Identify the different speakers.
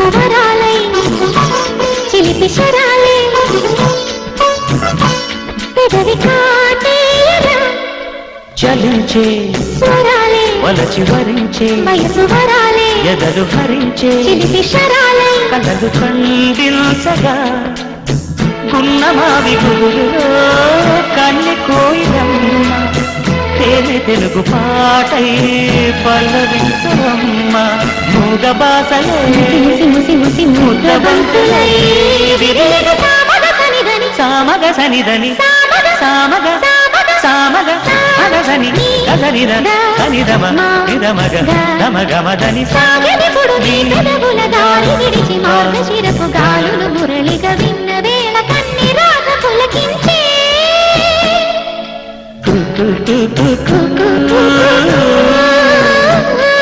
Speaker 1: వలపు వరాలై చిలిపి శరాలే పెదవి కాటేయరా
Speaker 2: చలించే
Speaker 1: స్వరాలే
Speaker 2: వలచి వరించే
Speaker 1: వయసు వరాలే
Speaker 2: ఎదలు హరించే
Speaker 1: చిలిపి శరాలే
Speaker 2: కలలు కందిల్చగా గున్నమావి గురులో కన్నె కోయిలమ్మ తేనె తెలుగు పాటై పల్లవించమ్మ మూగ బాసలే ముద్దబంతులై సామగ సనిదని సామగ సామగ అగసని గసనిద సనిదమ నిదమగ దమగమదని
Speaker 1: సాగనిపుడు నీ పెదవుల దారి విడిచి మార్గశిరపు గాలులు మురళిగా విన్న వేళ కన్ని రాగ పులకించే
Speaker 2: కు